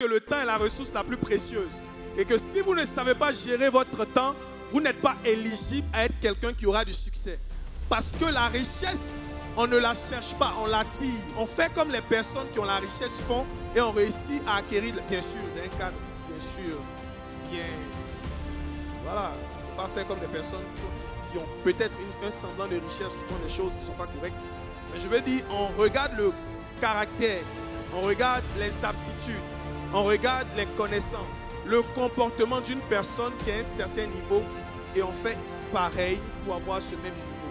que le temps est la ressource la plus précieuse. Et que si vous ne savez pas gérer votre temps, vous n'êtes pas éligible à être quelqu'un qui aura du succès. Parce que la richesse, on ne la cherche pas, on l'attire. On fait comme les personnes qui ont la richesse font et on réussit à acquérir, bien sûr, dans un cadre, bien sûr, bien... Voilà, il ne faut pas faire comme des personnes qui ont peut-être un semblant de richesse, qui font des choses qui ne sont pas correctes. Mais je veux dire, on regarde le caractère, on regarde les aptitudes, on regarde les connaissances, le comportement d'une personne qui a un certain niveau et on fait pareil pour avoir ce même niveau.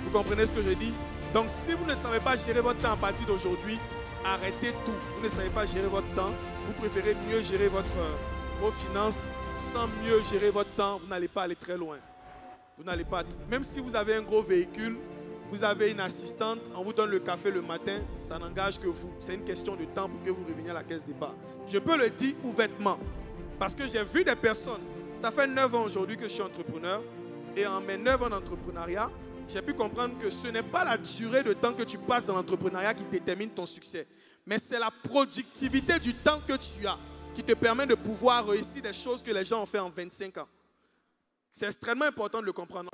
Vous comprenez ce que je dis? Donc si vous ne savez pas gérer votre temps à partir d'aujourd'hui, arrêtez tout. Vous ne savez pas gérer votre temps, vous préférez mieux gérer vos finances. Sans mieux gérer votre temps, vous n'allez pas aller très loin. Vous n'allez pas. Même si vous avez un gros véhicule, vous avez une assistante, on vous donne le café le matin, ça n'engage que vous. C'est une question de temps pour que vous reveniez à la caisse départ. Je peux le dire ouvertement, parce que j'ai vu des personnes, ça fait 9 ans aujourd'hui que je suis entrepreneur, et en mes 9 ans d'entrepreneuriat, j'ai pu comprendre que ce n'est pas la durée de temps que tu passes dans l'entrepreneuriat qui détermine ton succès, mais c'est la productivité du temps que tu as qui te permet de pouvoir réussir des choses que les gens ont fait en 25 ans. C'est extrêmement important de le comprendre.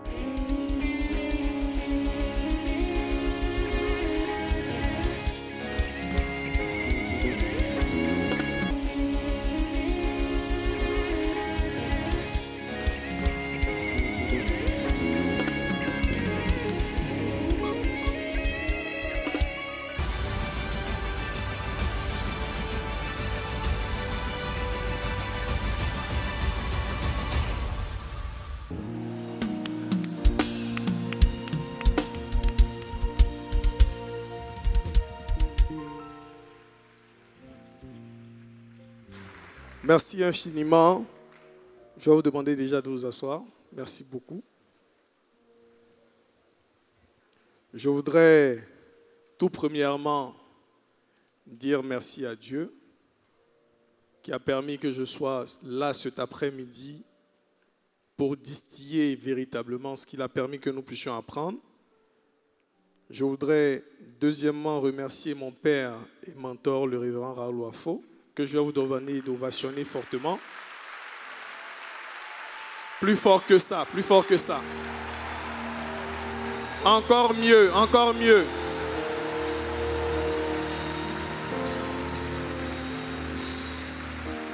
Merci infiniment. Je vais vous demander déjà de vous asseoir. Merci beaucoup. Je voudrais tout premièrement dire merci à Dieu qui a permis que je sois là cet après-midi pour distiller véritablement ce qu'il a permis que nous puissions apprendre. Je voudrais deuxièmement remercier mon père et mentor, le révérend Raoul Wafo, que je vais vous demander d'ovationner fortement. Plus fort que ça, plus fort que ça. Encore mieux, encore mieux.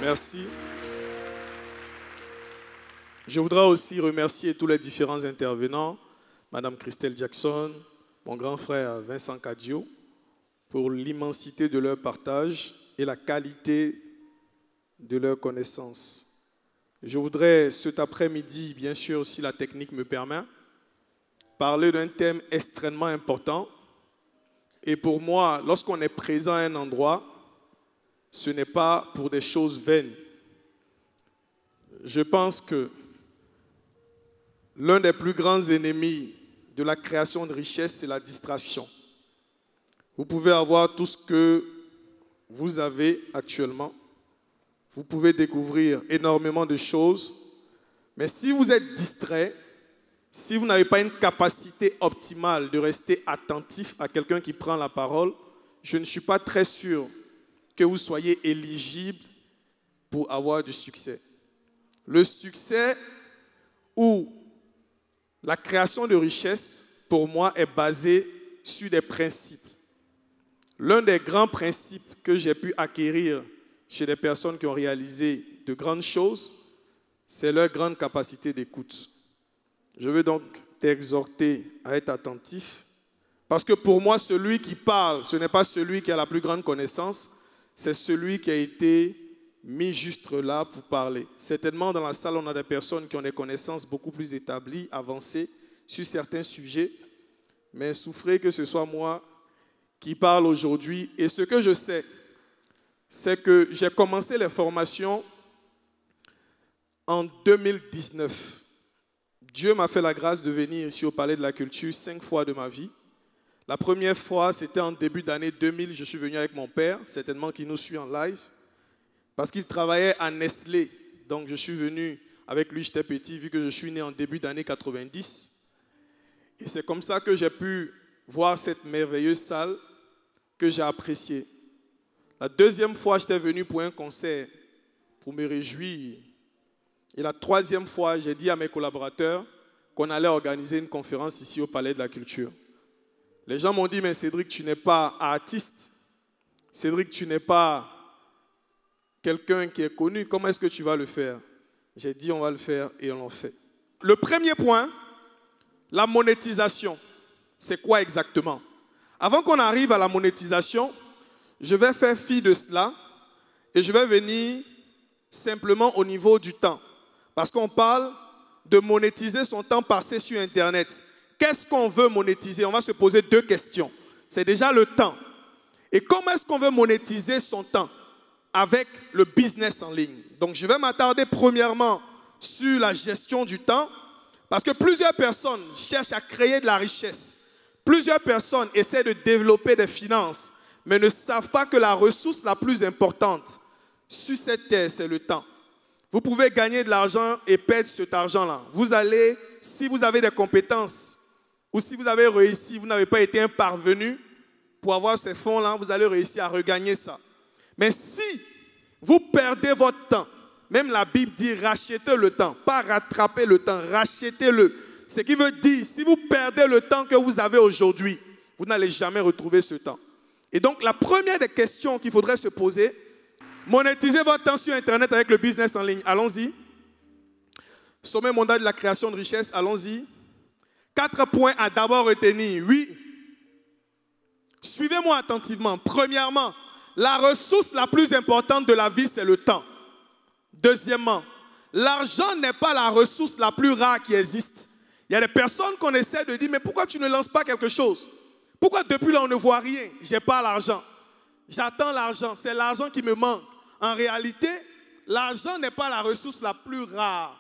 Merci. Je voudrais aussi remercier tous les différents intervenants, Madame Christelle Jackson, mon grand frère Vincent Cadio, pour l'immensité de leur partage et la qualité de leurs connaissances. Je voudrais cet après-midi, bien sûr, si la technique me permet, parler d'un thème extrêmement important. Et pour moi, lorsqu'on est présent à un endroit, ce n'est pas pour des choses vaines. Je pense que l'un des plus grands ennemis de la création de richesse, c'est la distraction. Vous pouvez avoir tout ce que vous avez actuellement. Vous pouvez découvrir énormément de choses. Mais si vous êtes distrait, si vous n'avez pas une capacité optimale de rester attentif à quelqu'un qui prend la parole, je ne suis pas très sûr que vous soyez éligible pour avoir du succès. Le succès ou la création de richesse, pour moi, est basé sur des principes. L'un des grands principes que j'ai pu acquérir chez des personnes qui ont réalisé de grandes choses, c'est leur grande capacité d'écoute. Je veux donc t'exhorter à être attentif, parce que pour moi, celui qui parle, ce n'est pas celui qui a la plus grande connaissance, c'est celui qui a été mis juste là pour parler. Certainement, dans la salle, on a des personnes qui ont des connaissances beaucoup plus établies, avancées sur certains sujets, mais souffrez que ce soit moi qui parle aujourd'hui. Et ce que je sais, c'est que j'ai commencé les formations en 2019. Dieu m'a fait la grâce de venir ici au Palais de la Culture 5 fois de ma vie. La première fois, c'était en début d'année 2000. Je suis venu avec mon père, certainement qui nous suit en live, parce qu'il travaillait à Nestlé. Donc je suis venu avec lui, j'étais petit, vu que je suis né en début d'année 90. Et c'est comme ça que j'ai pu voir cette merveilleuse salle que j'ai appréciée. La deuxième fois, j'étais venu pour un concert, pour me réjouir. Et la troisième fois, j'ai dit à mes collaborateurs qu'on allait organiser une conférence ici au Palais de la Culture. Les gens m'ont dit, mais Cédric, tu n'es pas artiste. Cédric, tu n'es pas quelqu'un qui est connu. Comment est-ce que tu vas le faire? J'ai dit, on va le faire et on l'a fait. Le premier point, la monétisation. C'est quoi exactement? Avant qu'on arrive à la monétisation, je vais faire fi de cela et je vais venir simplement au niveau du temps. Parce qu'on parle de monétiser son temps passé sur Internet. Qu'est-ce qu'on veut monétiser? On va se poser deux questions. C'est déjà le temps. Et comment est-ce qu'on veut monétiser son temps? Avec le business en ligne. Donc, je vais m'attarder premièrement sur la gestion du temps. Parce que plusieurs personnes cherchent à créer de la richesse. Plusieurs personnes essaient de développer des finances, mais ne savent pas que la ressource la plus importante sur cette terre, c'est le temps. Vous pouvez gagner de l'argent et perdre cet argent-là. Vous allez, si vous avez des compétences, ou si vous avez réussi, vous n'avez pas été un parvenu pour avoir ces fonds-là, vous allez réussir à regagner ça. Mais si vous perdez votre temps, même la Bible dit rachetez le temps, pas rattraper le temps, rachetez-le. Ce qui veut dire, si vous perdez le temps que vous avez aujourd'hui, vous n'allez jamais retrouver ce temps. Et donc, la première des questions qu'il faudrait se poser, monétisez votre temps sur Internet avec le business en ligne. Allons-y. Sommet mondial de la création de richesse, allons-y. 4 points à d'abord retenir. Oui. Suivez-moi attentivement. Premièrement, la ressource la plus importante de la vie, c'est le temps. Deuxièmement, l'argent n'est pas la ressource la plus rare qui existe. Il y a des personnes qu'on essaie de dire, mais pourquoi tu ne lances pas quelque chose? Pourquoi depuis là on ne voit rien? Je n'ai pas l'argent. J'attends l'argent, c'est l'argent qui me manque. En réalité, l'argent n'est pas la ressource la plus rare.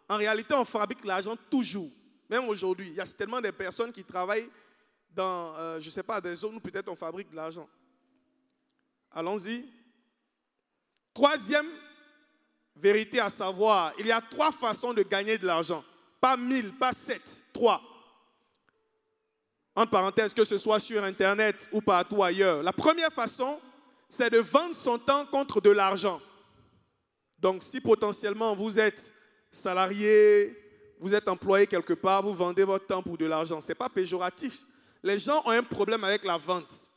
En réalité, on fabrique l'argent toujours. Même aujourd'hui, il y a tellement de personnes qui travaillent dans, je ne sais pas, des zones où peut-être on fabrique de l'argent. Allons-y. Troisième vérité à savoir, il y a 3 façons de gagner de l'argent. Pas 1000, pas 7, 3. Entre parenthèses, que ce soit sur Internet ou partout ailleurs. La première façon, c'est de vendre son temps contre de l'argent. Donc, si potentiellement vous êtes salarié, vous êtes employé quelque part, vous vendez votre temps pour de l'argent. Ce n'est pas péjoratif. Les gens ont un problème avec la vente.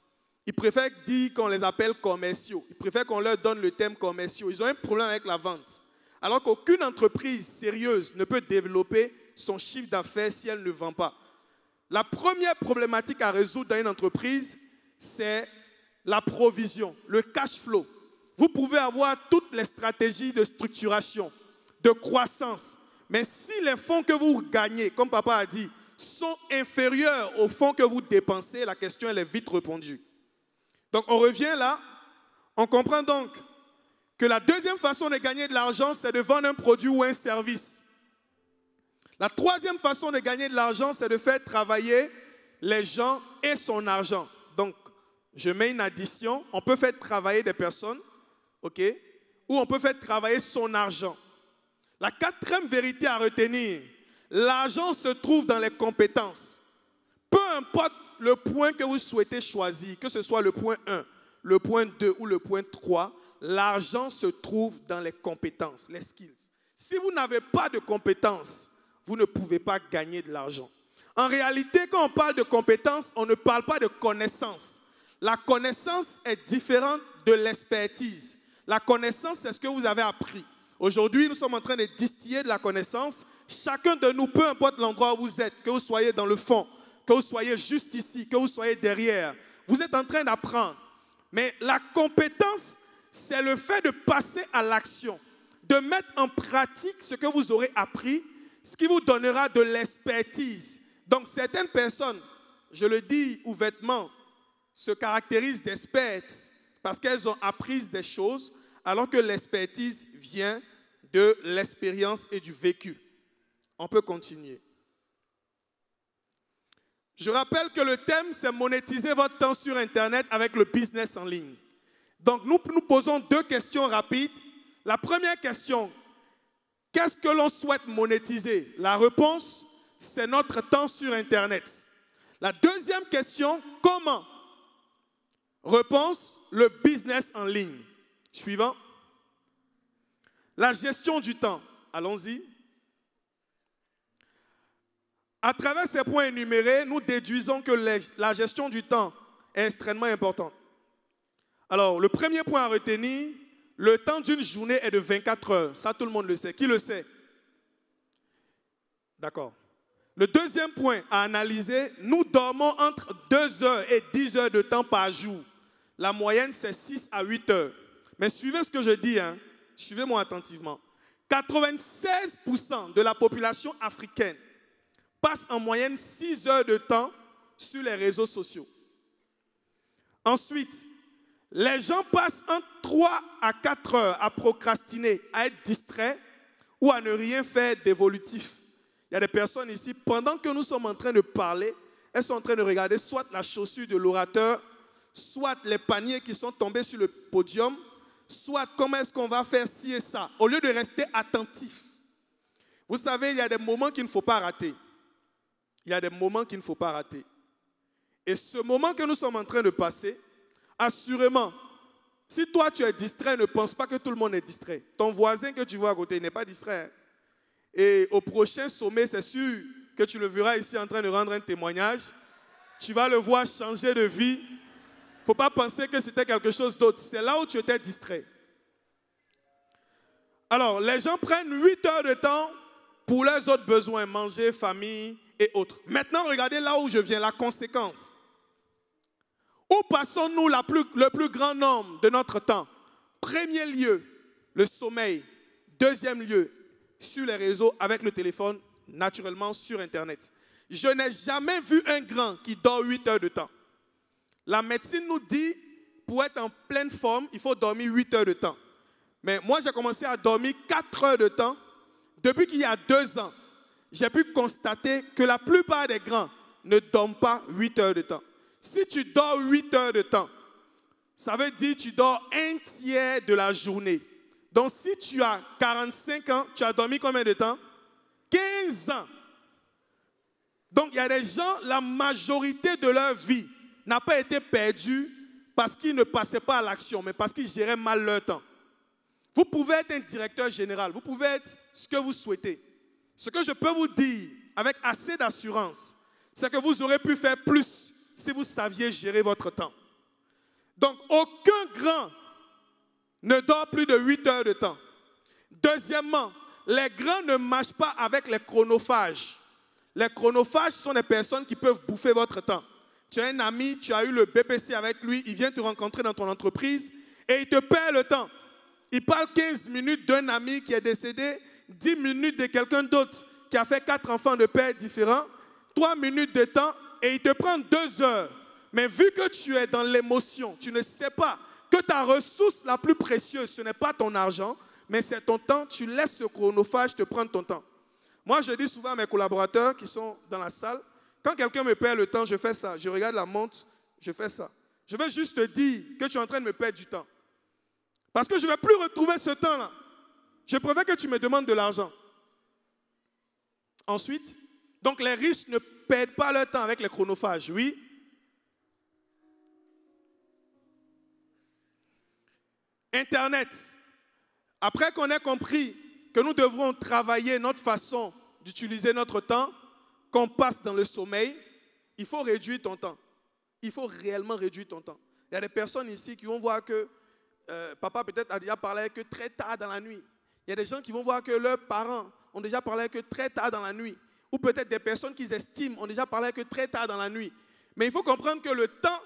Ils préfèrent dire qu'on les appelle commerciaux. Ils préfèrent qu'on leur donne le terme commerciaux. Ils ont un problème avec la vente. Alors qu'aucune entreprise sérieuse ne peut développer son chiffre d'affaires si elle ne vend pas. La première problématique à résoudre dans une entreprise, c'est la provision, le cash flow. Vous pouvez avoir toutes les stratégies de structuration, de croissance, mais si les fonds que vous gagnez, comme papa a dit, sont inférieurs aux fonds que vous dépensez, la question elle est vite répondue. Donc on revient là, on comprend donc que la deuxième façon de gagner de l'argent, c'est de vendre un produit ou un service. La troisième façon de gagner de l'argent, c'est de faire travailler les gens et son argent. Donc, je mets une addition, on peut faire travailler des personnes, ok, ou on peut faire travailler son argent. La quatrième vérité à retenir, l'argent se trouve dans les compétences. Peu importe le point que vous souhaitez choisir, que ce soit le point 1, le point 2 ou le point 3, l'argent se trouve dans les compétences, les skills. Si vous n'avez pas de compétences, vous ne pouvez pas gagner de l'argent. En réalité, quand on parle de compétences, on ne parle pas de connaissances. La connaissance est différente de l'expertise. La connaissance, c'est ce que vous avez appris. Aujourd'hui, nous sommes en train de distiller de la connaissance. Chacun de nous, peu importe l'endroit où vous êtes, que vous soyez dans le fond, que vous soyez juste ici, que vous soyez derrière, vous êtes en train d'apprendre. Mais la compétence, c'est le fait de passer à l'action, de mettre en pratique ce que vous aurez appris, ce qui vous donnera de l'expertise. Donc, certaines personnes, je le dis ouvertement, se caractérisent d'expertes parce qu'elles ont appris des choses, alors que l'expertise vient de l'expérience et du vécu. On peut continuer. Je rappelle que le thème, c'est monétiser votre temps sur Internet avec le business en ligne. Donc, nous posons 2 questions rapides. La première question, qu'est-ce que l'on souhaite monétiser? La réponse, c'est notre temps sur Internet. La deuxième question, comment? Réponse, le business en ligne. Suivant. La gestion du temps. Allons-y. À travers ces points énumérés, nous déduisons que la gestion du temps est extrêmement importante. Alors, le premier point à retenir, le temps d'une journée est de 24 heures. Ça, tout le monde le sait. Qui le sait? D'accord. Le deuxième point à analyser, nous dormons entre 2 heures et 10 heures de temps par jour. La moyenne, c'est 6 à 8 heures. Mais suivez ce que je dis, hein. Suivez-moi attentivement. 96% de la population africaine passe en moyenne 6 heures de temps sur les réseaux sociaux. Ensuite, les gens passent entre 3 à 4 heures à procrastiner, à être distraits ou à ne rien faire d'évolutif. Il y a des personnes ici, pendant que nous sommes en train de parler, elles sont en train de regarder soit la chaussure de l'orateur, soit les paniers qui sont tombés sur le podium, soit comment est-ce qu'on va faire ci et ça, au lieu de rester attentif. Vous savez, il y a des moments qu'il ne faut pas rater. Il y a des moments qu'il ne faut pas rater. Et ce moment que nous sommes en train de passer, assurément, si toi tu es distrait, ne pense pas que tout le monde est distrait. Ton voisin que tu vois à côté, il n'est pas distrait. Et au prochain sommet, c'est sûr que tu le verras ici en train de rendre un témoignage. Tu vas le voir changer de vie. Il ne faut pas penser que c'était quelque chose d'autre. C'est là où tu étais distrait. Alors, les gens prennent 8 heures de temps pour leurs autres besoins, manger, famille et autres. Maintenant, regardez là où je viens, la conséquence. Où passons-nous le plus grand nombre de notre temps? Premier lieu, le sommeil. Deuxième lieu, sur les réseaux, avec le téléphone, naturellement sur Internet. Je n'ai jamais vu un grand qui dort 8 heures de temps. La médecine nous dit, pour être en pleine forme, il faut dormir 8 heures de temps. Mais moi, j'ai commencé à dormir 4 heures de temps. Depuis qu'il y a 2 ans, j'ai pu constater que la plupart des grands ne dorment pas 8 heures de temps. Si tu dors 8 heures de temps, ça veut dire que tu dors un tiers de la journée. Donc, si tu as 45 ans, tu as dormi combien de temps? 15 ans. Donc, il y a des gens, la majorité de leur vie n'a pas été perdue parce qu'ils ne passaient pas à l'action, mais parce qu'ils géraient mal leur temps. Vous pouvez être un directeur général, vous pouvez être ce que vous souhaitez. Ce que je peux vous dire avec assez d'assurance, c'est que vous aurez pu faire plus si vous saviez gérer votre temps. Donc, aucun grand ne dort plus de 8 heures de temps. Deuxièmement, les grands ne marchent pas avec les chronophages. Les chronophages sont des personnes qui peuvent bouffer votre temps. Tu as un ami, tu as eu le BPC avec lui, il vient te rencontrer dans ton entreprise et il te perd le temps. Il parle 15 minutes d'un ami qui est décédé, 10 minutes de quelqu'un d'autre qui a fait 4 enfants de pères différents, 3 minutes de temps et il te prend 2 heures. Mais vu que tu es dans l'émotion, tu ne sais pas que ta ressource la plus précieuse, ce n'est pas ton argent, mais c'est ton temps. Tu laisses ce chronophage te prendre ton temps. Moi, je dis souvent à mes collaborateurs qui sont dans la salle, quand quelqu'un me perd le temps, je fais ça. Je regarde la montre, je fais ça. Je vais juste te dire que tu es en train de me perdre du temps. Parce que je ne vais plus retrouver ce temps-là. Je préfère que tu me demandes de l'argent. Ensuite, donc les riches ne perdent pas leur temps avec les chronophages, oui. Internet. Après qu'on ait compris que nous devrons travailler notre façon d'utiliser notre temps, qu'on passe dans le sommeil, il faut réduire ton temps. Il faut réellement réduire ton temps. Il y a des personnes ici qui vont voir que papa peut-être a déjà parlé avec eux très tard dans la nuit. Il y a des gens qui vont voir que leurs parents ont déjà parlé avec eux très tard dans la nuit. Ou peut-être des personnes qu'ils estiment ont déjà parlé avec eux très tard dans la nuit. Mais il faut comprendre que le temps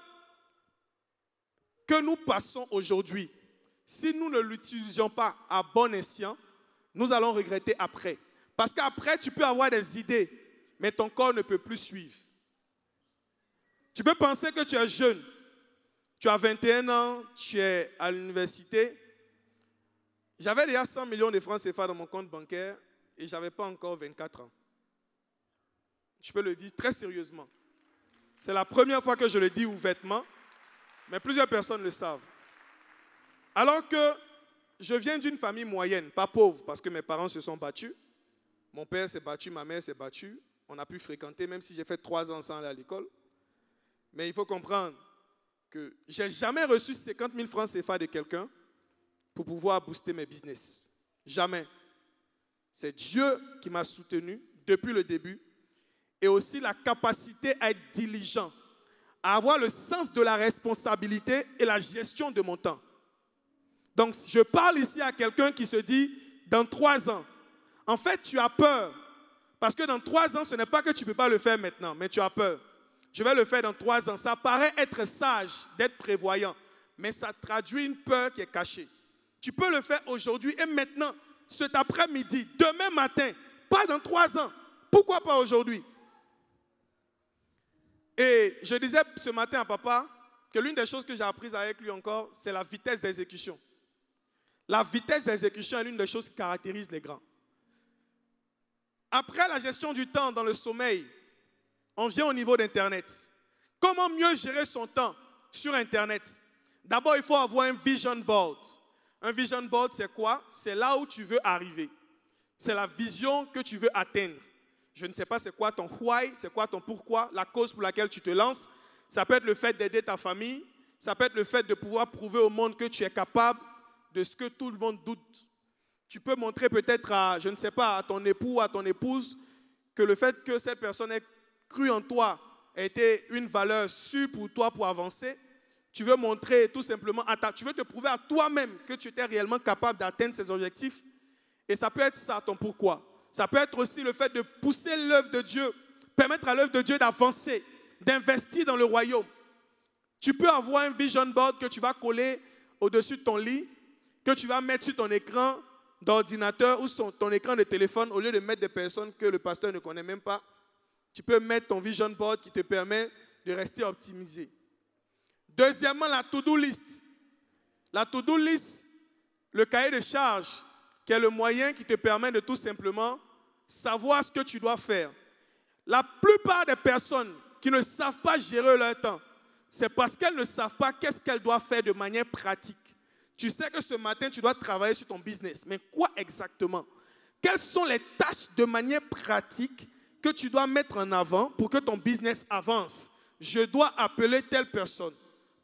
que nous passons aujourd'hui, si nous ne l'utilisions pas à bon escient, nous allons regretter après. Parce qu'après, tu peux avoir des idées, mais ton corps ne peut plus suivre. Tu peux penser que tu es jeune. Tu as 21 ans, tu es à l'université. J'avais déjà 100 millions de francs CFA dans mon compte bancaire et je n'avais pas encore 24 ans. Je peux le dire très sérieusement. C'est la première fois que je le dis ouvertement, mais plusieurs personnes le savent. Alors que je viens d'une famille moyenne, pas pauvre, parce que mes parents se sont battus. Mon père s'est battu, ma mère s'est battue. On a pu fréquenter, même si j'ai fait 3 ans sans aller à l'école. Mais il faut comprendre que je n'ai jamais reçu 50 000 francs CFA de quelqu'un pour pouvoir booster mes business. Jamais. C'est Dieu qui m'a soutenu depuis le début et aussi la capacité à être diligent, à avoir le sens de la responsabilité et la gestion de mon temps. Donc, je parle ici à quelqu'un qui se dit, dans 3 ans, en fait, tu as peur. Parce que dans 3 ans, ce n'est pas que tu ne peux pas le faire maintenant, mais tu as peur. Je vais le faire dans 3 ans. Ça paraît être sage, d'être prévoyant, mais ça traduit une peur qui est cachée. Tu peux le faire aujourd'hui et maintenant, cet après-midi, demain matin, pas dans 3 ans. Pourquoi pas aujourd'hui? Et je disais ce matin à papa que l'une des choses que j'ai apprises avec lui encore, c'est la vitesse d'exécution. La vitesse d'exécution est l'une des choses qui caractérise les grands. Après la gestion du temps dans le sommeil, on vient au niveau d'Internet. Comment mieux gérer son temps sur Internet? D'abord, il faut avoir un vision board. Un vision board, c'est quoi? C'est là où tu veux arriver. C'est la vision que tu veux atteindre. Je ne sais pas c'est quoi ton why, c'est quoi ton pourquoi, la cause pour laquelle tu te lances. Ça peut être le fait d'aider ta famille. Ça peut être le fait de pouvoir prouver au monde que tu es capable de ce que tout le monde doute. Tu peux montrer peut-être à, je ne sais pas, à ton époux, à ton épouse, que le fait que cette personne ait cru en toi a été une valeur sûre pour toi pour avancer. Tu veux montrer tout simplement, tu veux te prouver à toi-même que tu étais réellement capable d'atteindre ces objectifs. Et ça peut être ça ton pourquoi. Ça peut être aussi le fait de pousser l'œuvre de Dieu, permettre à l'œuvre de Dieu d'avancer, d'investir dans le royaume. Tu peux avoir un vision board que tu vas coller au-dessus de ton lit, que tu vas mettre sur ton écran d'ordinateur ou sur ton écran de téléphone, au lieu de mettre des personnes que le pasteur ne connaît même pas. Tu peux mettre ton vision board qui te permet de rester optimisé. Deuxièmement, la to-do list. La to-do list, le cahier de charges, qui est le moyen qui te permet de tout simplement savoir ce que tu dois faire. La plupart des personnes qui ne savent pas gérer leur temps, c'est parce qu'elles ne savent pas qu'est-ce qu'elles doivent faire de manière pratique. Tu sais que ce matin, tu dois travailler sur ton business, mais quoi exactement? Quelles sont les tâches de manière pratique que tu dois mettre en avant pour que ton business avance? Je dois appeler telle personne.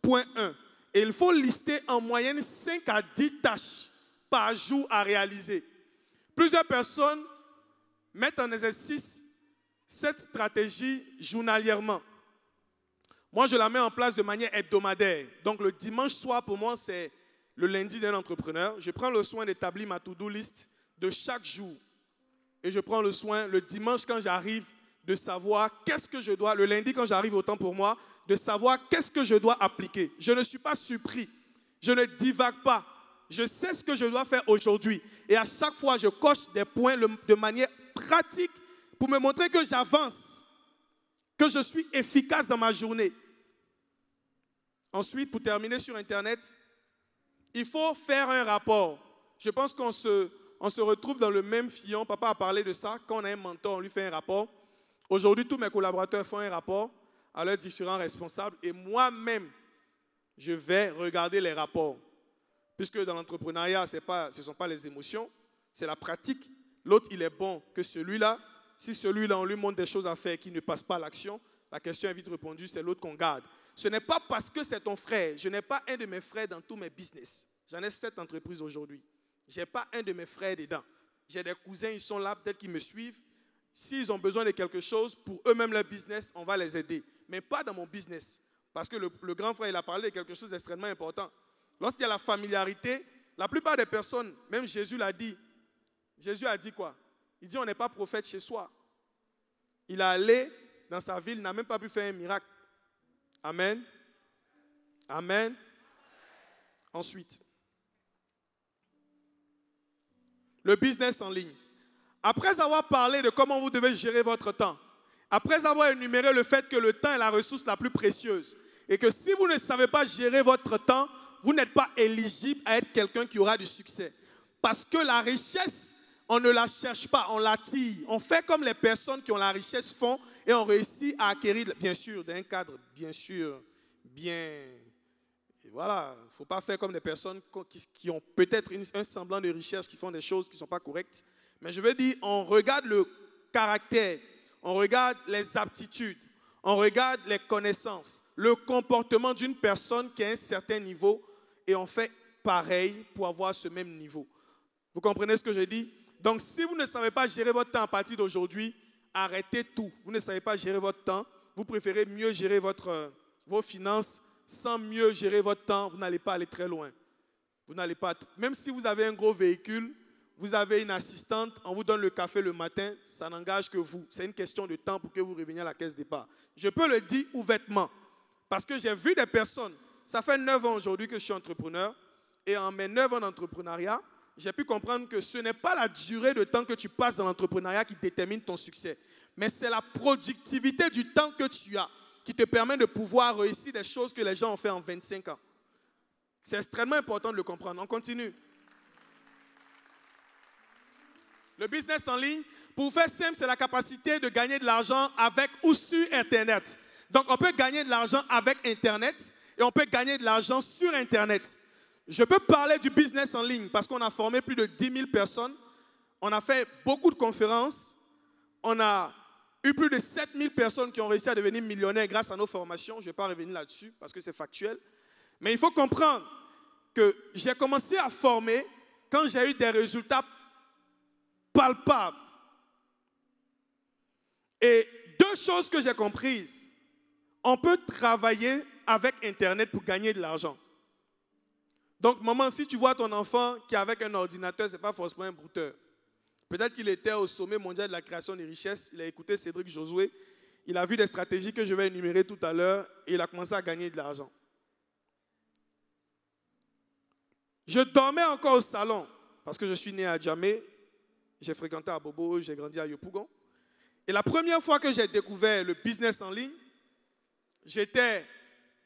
Point 1. Et il faut lister en moyenne 5 à 10 tâches par jour à réaliser. Plusieurs personnes mettent en exercice cette stratégie journalièrement. Moi, je la mets en place de manière hebdomadaire. Donc, le dimanche soir, pour moi, c'est le lundi d'un entrepreneur. Je prends le soin d'établir ma to-do list de chaque jour. Et je prends le soin, le dimanche, quand j'arrive, de savoir qu'est-ce que je dois, le lundi, quand j'arrive au temps pour moi, de savoir qu'est-ce que je dois appliquer. Je ne suis pas surpris. Je ne divague pas. Je sais ce que je dois faire aujourd'hui. Et à chaque fois, je coche des points de manière pratique pour me montrer que j'avance, que je suis efficace dans ma journée. Ensuite, pour terminer sur Internet, il faut faire un rapport. Je pense qu'on se retrouve dans le même sillon. Papa a parlé de ça. Quand on a un mentor, on lui fait un rapport. Aujourd'hui, tous mes collaborateurs font un rapport à leurs différents responsables. Et moi-même, je vais regarder les rapports. Puisque dans l'entrepreneuriat, ce ne sont pas les émotions, c'est la pratique. L'autre, il est bon que celui-là. Si celui-là, on lui montre des choses à faire qui ne passent pas à l'action, la question est vite répondue, c'est l'autre qu'on garde. Ce n'est pas parce que c'est ton frère. Je n'ai pas un de mes frères dans tous mes business. J'en ai 7 entreprises aujourd'hui. Je n'ai pas un de mes frères dedans. J'ai des cousins, ils sont là, peut-être qu'ils me suivent. S'ils ont besoin de quelque chose pour eux-mêmes leur business, on va les aider. Mais pas dans mon business. Parce que le grand frère, il a parlé de quelque chose d'extrêmement important. Lorsqu'il y a la familiarité, la plupart des personnes, même Jésus l'a dit. Jésus a dit quoi? Il dit on n'est pas prophète chez soi. Il est allé dans sa ville, il n'a même pas pu faire un miracle. Amen. Amen. Ensuite, le business en ligne. Après avoir parlé de comment vous devez gérer votre temps, après avoir énuméré le fait que le temps est la ressource la plus précieuse et que si vous ne savez pas gérer votre temps, vous n'êtes pas éligible à être quelqu'un qui aura du succès. Parce que la richesse, on ne la cherche pas, on l'attire. On fait comme les personnes qui ont la richesse font et on réussit à acquérir, bien sûr, dans un cadre, bien sûr, bien... Et voilà, il ne faut pas faire comme des personnes qui ont peut-être un semblant de richesse, qui font des choses qui ne sont pas correctes. Mais je veux dire, on regarde le caractère, on regarde les aptitudes, On regarde les connaissances, le comportement d'une personne qui a un certain niveau et on fait pareil pour avoir ce même niveau. Vous comprenez ce que je dis? Donc, si vous ne savez pas gérer votre temps à partir d'aujourd'hui, arrêtez tout. Vous ne savez pas gérer votre temps. Vous préférez mieux gérer vos finances. Sans mieux gérer votre temps, vous n'allez pas aller très loin. Vous n'allez pas, même si vous avez un gros véhicule, vous avez une assistante, on vous donne le café le matin, ça n'engage que vous. C'est une question de temps pour que vous reveniez à la caisse départ. Je peux le dire ouvertement, parce que j'ai vu des personnes, ça fait 9 ans aujourd'hui que je suis entrepreneur, et en mes 9 ans d'entrepreneuriat, j'ai pu comprendre que ce n'est pas la durée de temps que tu passes dans l'entrepreneuriat qui détermine ton succès, mais c'est la productivité du temps que tu as qui te permet de pouvoir réussir des choses que les gens ont fait en 25 ans. C'est extrêmement important de le comprendre. On continue. Le business en ligne, pour faire simple, c'est la capacité de gagner de l'argent avec ou sur Internet. Donc, on peut gagner de l'argent avec Internet et on peut gagner de l'argent sur Internet. Je peux parler du business en ligne parce qu'on a formé plus de 10 000 personnes. On a fait beaucoup de conférences. On a eu plus de 7 000 personnes qui ont réussi à devenir millionnaires grâce à nos formations. Je ne vais pas revenir là-dessus parce que c'est factuel. Mais il faut comprendre que j'ai commencé à former quand j'ai eu des résultats palpables. Et 2 choses que j'ai comprises. On peut travailler avec Internet pour gagner de l'argent. Donc, maman, si tu vois ton enfant qui est avec un ordinateur, ce n'est pas forcément un brouteur. Peut-être qu'il était au sommet mondial de la création des richesses. Il a écouté Cédric Josué. Il a vu des stratégies que je vais énumérer tout à l'heure et il a commencé à gagner de l'argent. Je dormais encore au salon parce que je suis né à Djamé. J'ai fréquenté à Bobo, j'ai grandi à Yopougon. Et la première fois que j'ai découvert le business en ligne, j'étais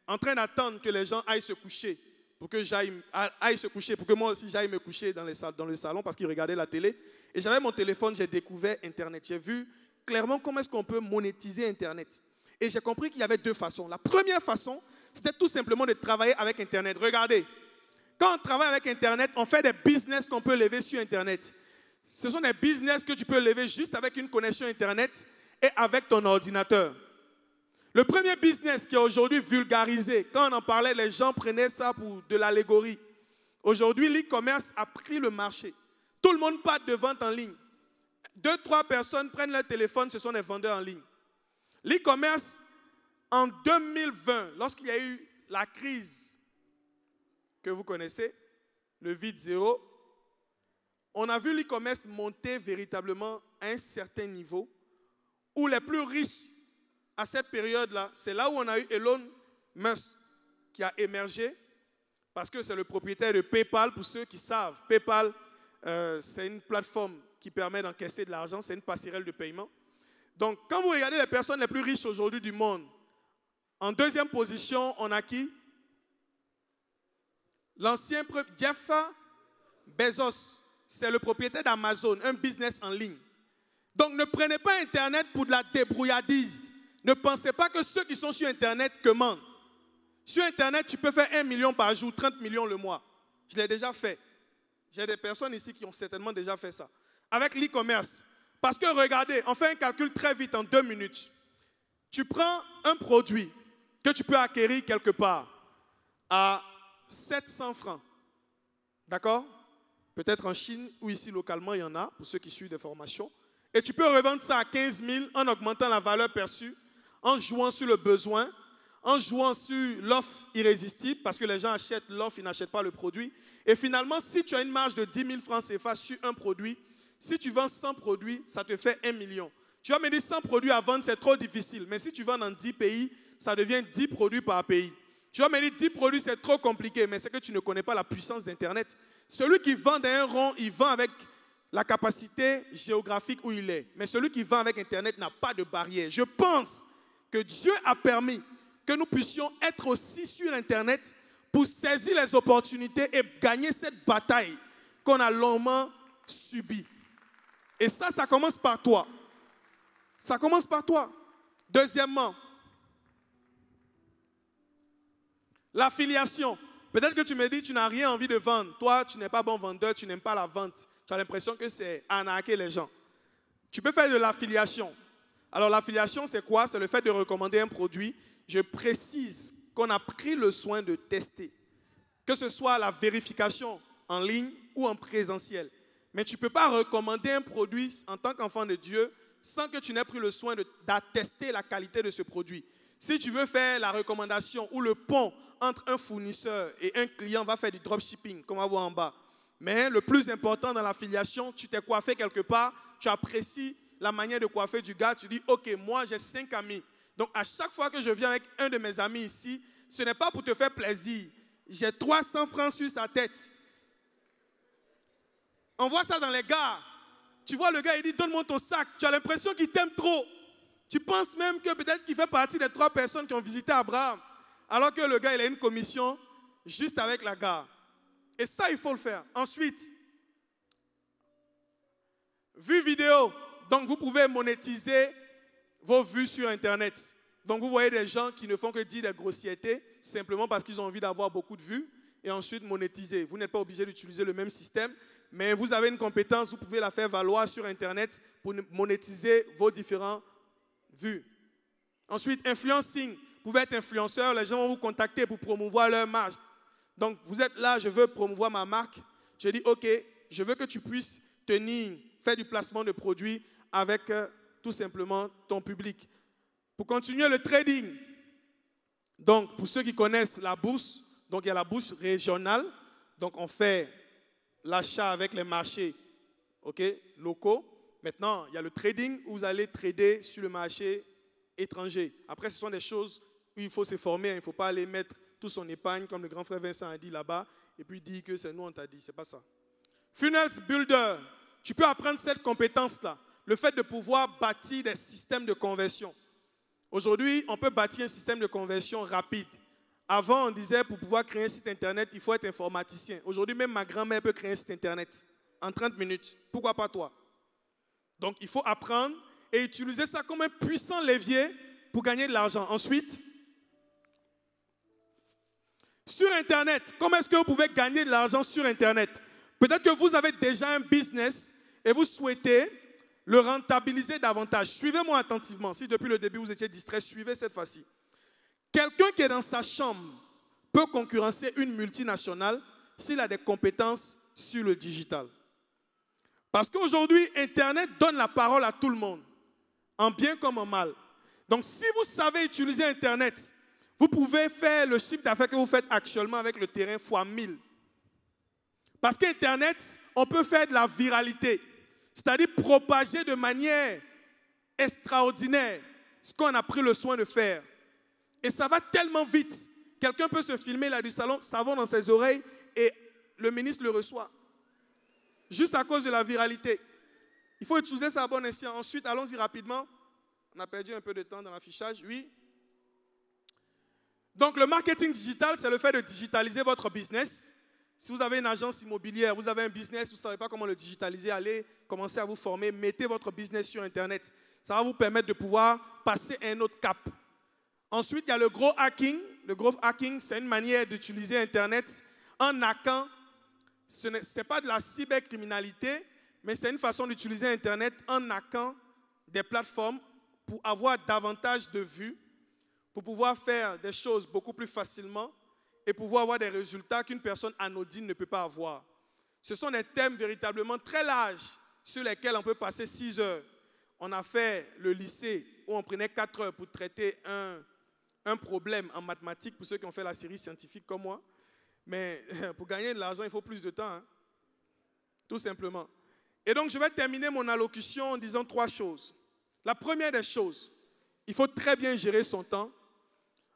en train d'attendre que les gens aillent se coucher pour que moi aussi j'aille me coucher dans le salon parce qu'ils regardaient la télé. Et j'avais mon téléphone, j'ai découvert Internet. J'ai vu clairement comment est-ce qu'on peut monétiser Internet. Et j'ai compris qu'il y avait 2 façons. La première façon, c'était tout simplement de travailler avec Internet. Regardez, quand on travaille avec Internet, on fait des business qu'on peut lever sur Internet. Ce sont des business que tu peux lever juste avec une connexion Internet et avec ton ordinateur. Le premier business qui est aujourd'hui vulgarisé, quand on en parlait, les gens prenaient ça pour de l'allégorie. Aujourd'hui, l'e-commerce a pris le marché. Tout le monde parle de vente en ligne. 2-3 personnes prennent leur téléphone, ce sont des vendeurs en ligne. L'e-commerce, en 2020, lorsqu'il y a eu la crise que vous connaissez, le vide zéro, on a vu l'e-commerce monter véritablement à un certain niveau où les plus riches à cette période-là, c'est là où on a eu Elon Musk qui a émergé parce que c'est le propriétaire de PayPal. Pour ceux qui savent, PayPal, c'est une plateforme qui permet d'encaisser de l'argent, c'est une passerelle de paiement. Donc, quand vous regardez les personnes les plus riches aujourd'hui du monde, en 2e position, on a qui? L'ancien Jeff Bezos, c'est le propriétaire d'Amazon, un business en ligne. Donc, ne prenez pas Internet pour de la débrouillardise. Ne pensez pas que ceux qui sont sur Internet commandent. Sur Internet, tu peux faire 1 million par jour, 30 millions le mois. Je l'ai déjà fait. J'ai des personnes ici qui ont certainement déjà fait ça. Avec l'e-commerce. Parce que regardez, on fait un calcul très vite en 2 minutes. Tu prends un produit que tu peux acquérir quelque part à 700 francs. D'accord? Peut-être en Chine ou ici localement, il y en a, pour ceux qui suivent des formations. Et tu peux revendre ça à 15 000 en augmentant la valeur perçue, en jouant sur le besoin, en jouant sur l'offre irrésistible, parce que les gens achètent l'offre, ils n'achètent pas le produit. Et finalement, si tu as une marge de 10 000 francs CFA sur un produit, si tu vends 100 produits, ça te fait 1 million. Tu vas me dire 100 produits à vendre, c'est trop difficile. Mais si tu vends dans 10 pays, ça devient 10 produits par pays. Tu vas me dire 10 produits, c'est trop compliqué, mais c'est que tu ne connais pas la puissance d'Internet. Celui qui vend d'un rond, il vend avec la capacité géographique où il est. Mais celui qui vend avec Internet n'a pas de barrière. Je pense que Dieu a permis que nous puissions être aussi sur Internet pour saisir les opportunités et gagner cette bataille qu'on a longuement subie. Et ça commence par toi. Ça commence par toi. Deuxièmement, l'affiliation. Peut-être que tu me dis, tu n'as rien envie de vendre. Toi, tu n'es pas bon vendeur, tu n'aimes pas la vente. Tu as l'impression que c'est arnaquer les gens. Tu peux faire de l'affiliation. Alors l'affiliation, c'est quoi? C'est le fait de recommander un produit. Je précise qu'on a pris le soin de tester, que ce soit la vérification en ligne ou en présentiel. Mais tu ne peux pas recommander un produit en tant qu'enfant de Dieu sans que tu n'aies pris le soin d'attester la qualité de ce produit. Si tu veux faire la recommandation ou le pont entre un fournisseur et un client, va faire du dropshipping, comme on va voir en bas. Mais le plus important dans l'affiliation, tu t'es coiffé quelque part, tu apprécies la manière de coiffer du gars, tu dis, ok, moi j'ai 5 amis. Donc à chaque fois que je viens avec un de mes amis ici, ce n'est pas pour te faire plaisir. J'ai 300 francs sur sa tête. On voit ça dans les gars. Tu vois le gars, il dit, donne-moi ton sac. Tu as l'impression qu'il t'aime trop. Tu penses même que peut-être qu'il fait partie des 3 personnes qui ont visité Abraham. Alors que le gars, il a une commission juste avec la gare. Et ça, il faut le faire. Ensuite, vue vidéo. Donc, vous pouvez monétiser vos vues sur Internet. Donc, vous voyez des gens qui ne font que dire des grossièretés simplement parce qu'ils ont envie d'avoir beaucoup de vues et ensuite monétiser. Vous n'êtes pas obligé d'utiliser le même système, mais vous avez une compétence, vous pouvez la faire valoir sur Internet pour monétiser vos différentes vues. Ensuite, influencing. Vous pouvez être influenceur, les gens vont vous contacter pour promouvoir leur marque. Donc, vous êtes là, je veux promouvoir ma marque. Je dis, ok, je veux que tu puisses faire du placement de produits avec tout simplement ton public. Pour continuer le trading, donc pour ceux qui connaissent la bourse, donc il y a la bourse régionale, donc on fait l'achat avec les marchés locaux. Maintenant, il y a le trading où vous allez trader sur le marché étranger. Après, ce sont des choses où il faut se former, il ne faut pas aller mettre tout son épargne, comme le grand frère Vincent a dit là-bas, et puis dire que c'est nous, on t'a dit, c'est pas ça. Funnels Builder, tu peux apprendre cette compétence-là, le fait de pouvoir bâtir des systèmes de conversion. Aujourd'hui, on peut bâtir un système de conversion rapide. Avant, on disait pour pouvoir créer un site internet, il faut être informaticien. Aujourd'hui, même ma grand-mère peut créer un site internet en 30 minutes. Pourquoi pas toi? Donc, il faut apprendre et utiliser ça comme un puissant levier pour gagner de l'argent. Ensuite, sur Internet, comment est-ce que vous pouvez gagner de l'argent sur Internet? Peut-être que vous avez déjà un business et vous souhaitez le rentabiliser davantage. Suivez-moi attentivement. Si depuis le début vous étiez distrait, suivez cette fois-ci. Quelqu'un qui est dans sa chambre peut concurrencer une multinationale s'il a des compétences sur le digital. Parce qu'aujourd'hui, Internet donne la parole à tout le monde, en bien comme en mal. Donc si vous savez utiliser Internet, vous pouvez faire le chiffre d'affaires que vous faites actuellement avec le terrain fois 1000. Parce qu'Internet, on peut faire de la viralité. C'est-à-dire propager de manière extraordinaire ce qu'on a pris le soin de faire. Et ça va tellement vite. Quelqu'un peut se filmer là du salon, savon dans ses oreilles et le ministre le reçoit. Juste à cause de la viralité. Il faut utiliser ça à bon escient. Ensuite, allons-y rapidement. On a perdu un peu de temps dans l'affichage. Oui. Donc, le marketing digital, c'est le fait de digitaliser votre business. Si vous avez une agence immobilière, vous avez un business, vous ne savez pas comment le digitaliser, allez commencer à vous former, mettez votre business sur Internet. Ça va vous permettre de pouvoir passer à un autre cap. Ensuite, il y a le growth hacking. Le growth hacking, c'est une manière d'utiliser Internet en hackant. Ce n'est pas de la cybercriminalité, mais c'est une façon d'utiliser Internet en hackant des plateformes pour avoir davantage de vues, pour pouvoir faire des choses beaucoup plus facilement et pouvoir avoir des résultats qu'une personne anodine ne peut pas avoir. Ce sont des thèmes véritablement très larges sur lesquels on peut passer 6 heures. On a fait le lycée où on prenait 4 heures pour traiter un problème en mathématiques, pour ceux qui ont fait la série scientifique comme moi. Mais pour gagner de l'argent, il faut plus de temps, hein? Tout simplement. Et donc, je vais terminer mon allocution en disant 3 choses. La première des choses, il faut très bien gérer son temps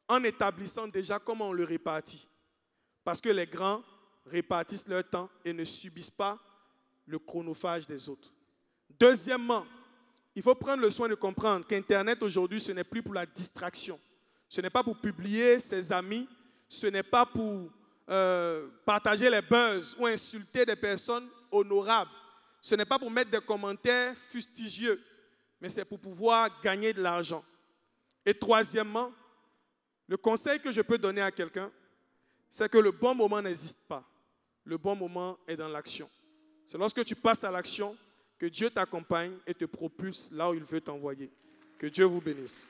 en établissant déjà comment on le répartit. Parce que les grands répartissent leur temps et ne subissent pas le chronophage des autres. Deuxièmement, il faut prendre le soin de comprendre qu'Internet aujourd'hui, ce n'est plus pour la distraction. Ce n'est pas pour publier ses amis, ce n'est pas pour partager les buzz ou insulter des personnes honorables. Ce n'est pas pour mettre des commentaires fustigieux, mais c'est pour pouvoir gagner de l'argent. Et troisièmement, le conseil que je peux donner à quelqu'un, c'est que le bon moment n'existe pas. Le bon moment est dans l'action. C'est lorsque tu passes à l'action que Dieu t'accompagne et te propulse là où il veut t'envoyer. Que Dieu vous bénisse.